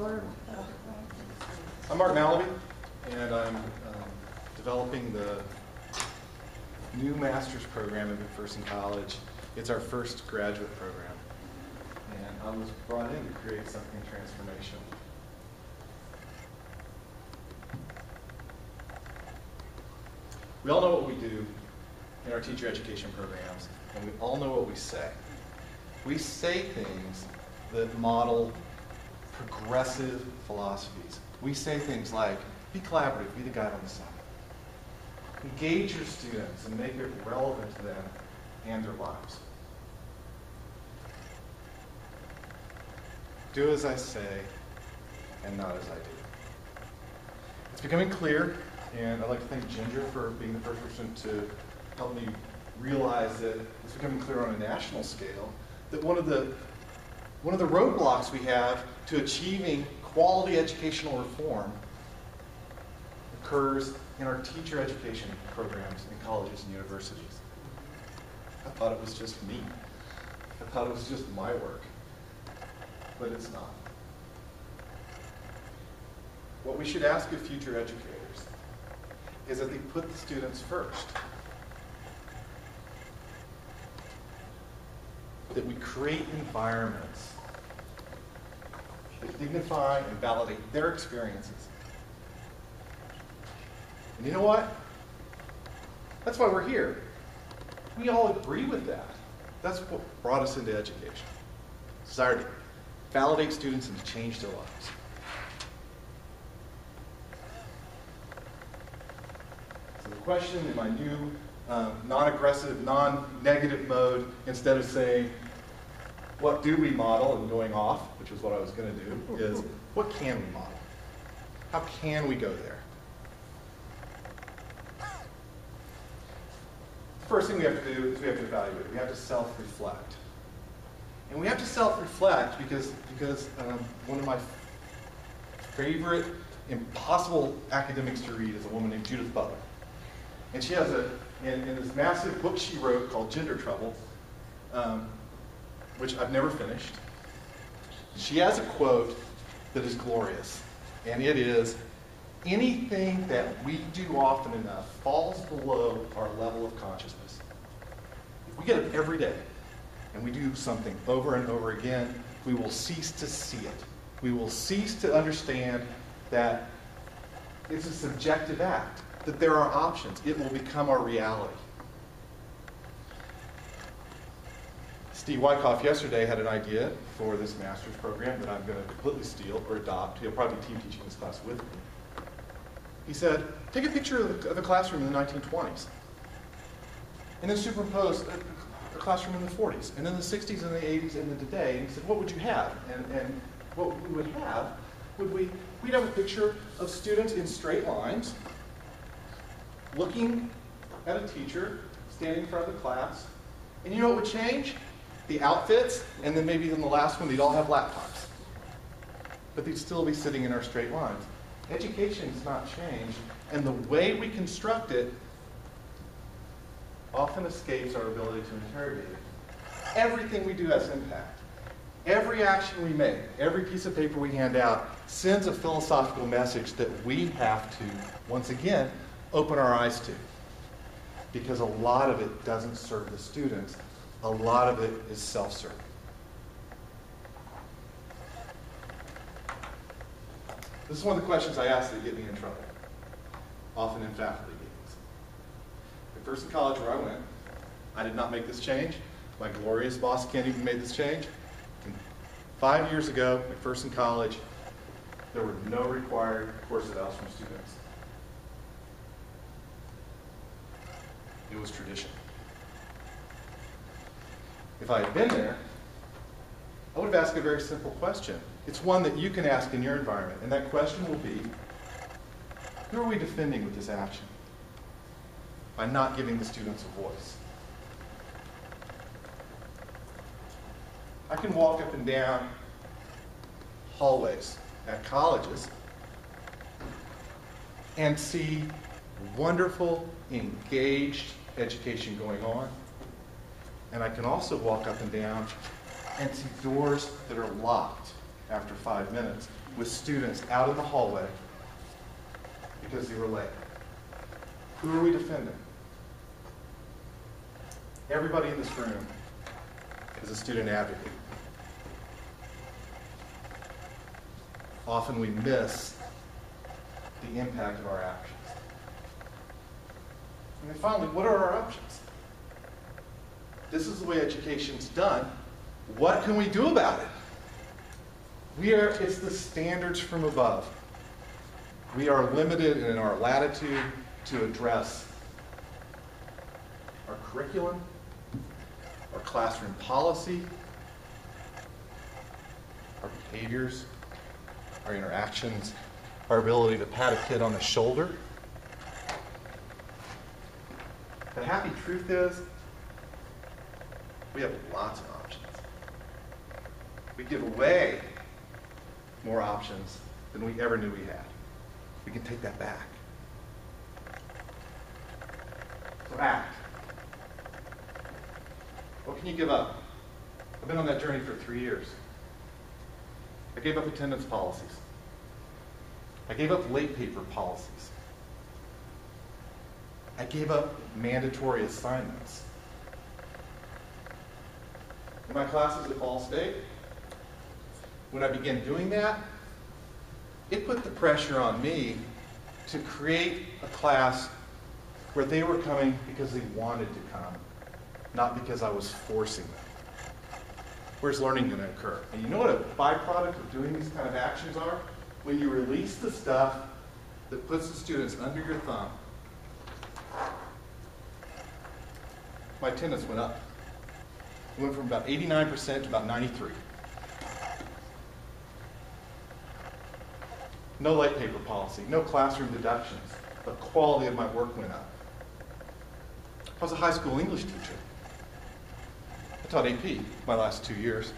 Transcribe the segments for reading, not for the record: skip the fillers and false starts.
I'm Mark Malaby, and I'm developing the new master's program at McPherson College. It's our first graduate program, and I was brought in to create something transformational. We all know what we do in our teacher education programs, and we all know what we say. We say things that model progressive philosophies. We say things like, be collaborative, be the guide on the side. Engage your students and make it relevant to them and their lives. Do as I say and not as I do. It's becoming clear, and I'd like to thank Ginger for being the first person to help me realize that it's becoming clear on a national scale that one of the roadblocks we have to achieving quality educational reform occurs in our teacher education programs in colleges and universities. I thought it was just me. I thought it was just my work, but it's not. What we should ask of future educators is that they put the students first. That we create environments that dignify and validate their experiences. And you know what? That's why we're here. We all agree with that. That's what brought us into education. Desire to validate students and to change their lives. So the question in my new non-aggressive, non-negative mode, instead of saying, what do we model and going off, which is what I was going to do, is what can we model? How can we go there? The first thing we have to do is we have to evaluate. We have to self-reflect. And we have to self-reflect because one of my favorite impossible academics to read is a woman named Judith Butler. And she has in this massive book she wrote called Gender Trouble, which I've never finished, she has a quote that is glorious. And it is, anything that we do often enough falls below our level of consciousness. If we get up every day and we do something over and over again, we will cease to see it. We will cease to understand that it's a subjective act, that there are options. It will become our reality. Steve Wyckoff yesterday had an idea for this master's program that I'm going to completely steal or adopt. He'll probably be team teaching this class with me. He said, take a picture of a classroom in the 1920s, and then superimpose a classroom in the 40s, and then the 60s and the 80s and then today. And he said, what would you have? And what we would have, we'd have a picture of students in straight lines, looking at a teacher, standing in front of the class, and you know what would change? The outfits, and then maybe in the last one, they'd all have laptops. But they'd still be sitting in our straight lines. Education's not changed, and the way we construct it often escapes our ability to interrogate it. Everything we do has impact. Every action we make, every piece of paper we hand out, sends a philosophical message that we have to, once again, open our eyes to. Because a lot of it doesn't serve the students. A lot of it is self-serving. This is one of the questions I ask that get me in trouble, often in faculty meetings. At McPherson College, where I went, I did not make this change. My glorious boss can't even make this change. And 5 years ago, at McPherson College, there were no required course evals from students. It was tradition. If I had been there, I would have asked a very simple question. It's one that you can ask in your environment, and that question will be, who are we defending with this action? By not giving the students a voice. I can walk up and down hallways at colleges and see wonderful, engaged education going on. And I can also walk up and down and see doors that are locked after 5 minutes with students out in the hallway because they were late. Who are we defending? Everybody in this room is a student advocate. Often we miss the impact of our actions. And then finally, what are our options? This is the way education's done. What can we do about it? It's the standards from above. We are limited in our latitude to address our curriculum, our classroom policy, our behaviors, our interactions, our ability to pat a kid on the shoulder. The happy truth is, we have lots of options. We give away more options than we ever knew we had. We can take that back. So act. What can you give up? I've been on that journey for 3 years. I gave up attendance policies. I gave up late paper policies. I gave up mandatory assignments. In my classes at Ball State, when I began doing that, it put the pressure on me to create a class where they were coming because they wanted to come, not because I was forcing them. Where's learning going to occur? And you know what a byproduct of doing these kind of actions are? When you release the stuff that puts the students under your thumb, my attendance went up. It went from about 89% to about 93%. No late paper policy, no classroom deductions. The quality of my work went up. I was a high school English teacher. I taught AP my last 2 years.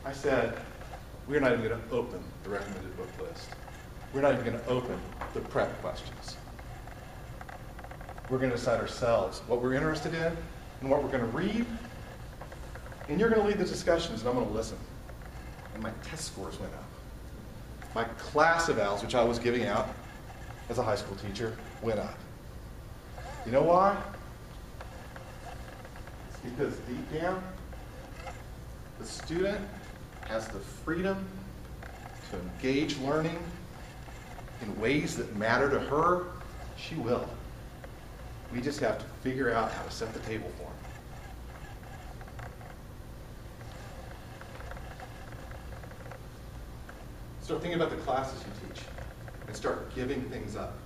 I said, we're not even going to open the recommended book list. We're not even going to open the prep questions. We're going to decide ourselves what we're interested in and what we're going to read. And you're going to lead the discussions, and I'm going to listen. And my test scores went up. My class evals, which I was giving out as a high school teacher, went up. You know why? It's because deep down, the student has the freedom to engage learning in ways that matter to her. She will. We just have to figure out how to set the table for them. Start thinking about the classes you teach and start giving things up.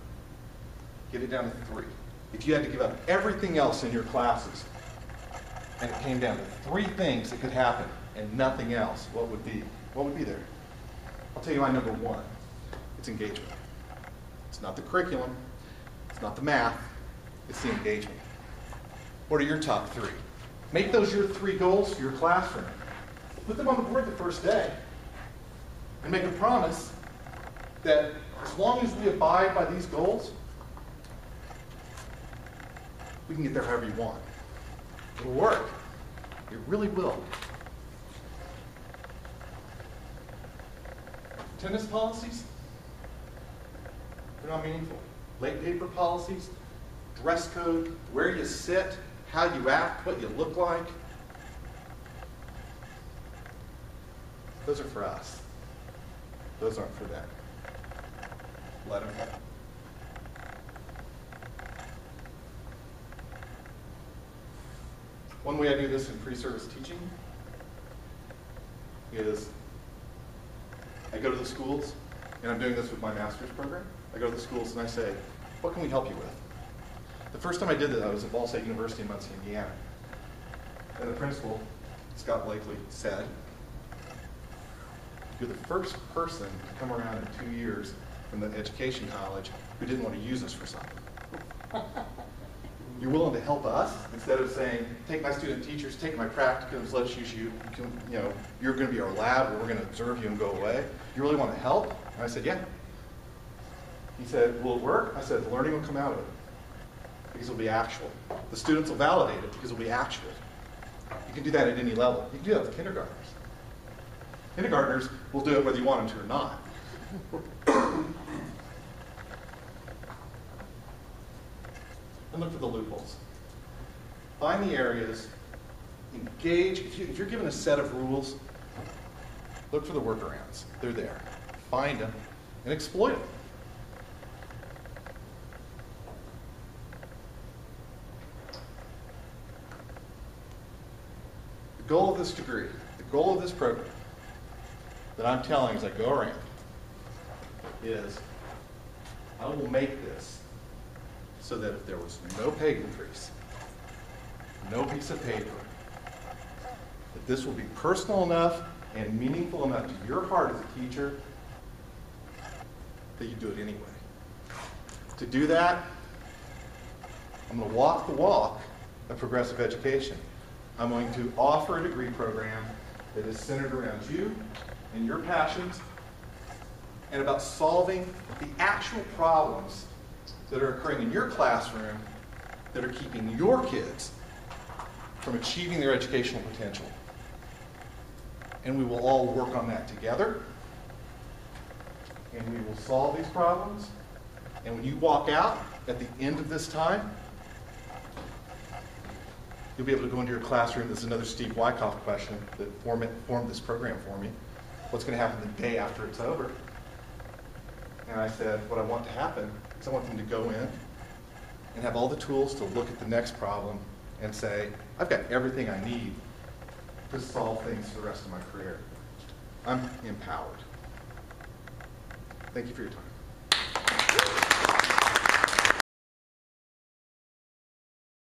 Get it down to 3. If you had to give up everything else in your classes and it came down to 3 things that could happen and nothing else, what would be there? I'll tell you my number 1. It's engagement. It's not the curriculum. It's not the math. It's the engagement. What are your top 3? Make those your 3 goals for your classroom. Put them on the board the first day. And make a promise that as long as we abide by these goals, we can get there however you want. It'll work. It really will. Attendance policies, they're not meaningful. Late paper policies, dress code, where you sit, how you act, what you look like. Those are for us. Those aren't for them. Let them go. One way I do this in pre-service teaching is I go to the schools, and I'm doing this with my master's program. I go to the schools and I say, what can we help you with? The first time I did that, I was at Ball State University in Muncie, Indiana. And the principal, Scott Blakely, said, you're the first person to come around in 2 years from the education college who didn't want to use us for something. You're willing to help us instead of saying, take my student teachers, take my practicums, let's use you. You're going to be our lab, or we're going to observe you and go away. You really want to help? And I said, yeah. He said, will it work? I said, the learning will come out of it because it'll be actual. The students will validate it because it'll be actual. You can do that at any level. You can do that with kindergartners. Kindergartners will do it whether you want them to or not. And look for the loopholes. Find the areas, engage. If you're given a set of rules, look for the workarounds. They're there. Find them and exploit them. The goal of this degree, the goal of this program that I'm telling as I go around is I will make this so that if there was no pay increase, no piece of paper, that this will be personal enough and meaningful enough to your heart as a teacher that you do it anyway. To do that, I'm going to walk the walk of progressive education. I'm going to offer a degree program that is centered around you and your passions and about solving the actual problems that are occurring in your classroom that are keeping your kids from achieving their educational potential. And we will all work on that together. And we will solve these problems. And when you walk out at the end of this time, you'll be able to go into your classroom. This is another Steve Wyckoff question that formed this program for me. What's going to happen the day after it's over? And I said, what I want to happen is I want them to go in and have all the tools to look at the next problem and say, I've got everything I need to solve things for the rest of my career. I'm empowered. Thank you for your time.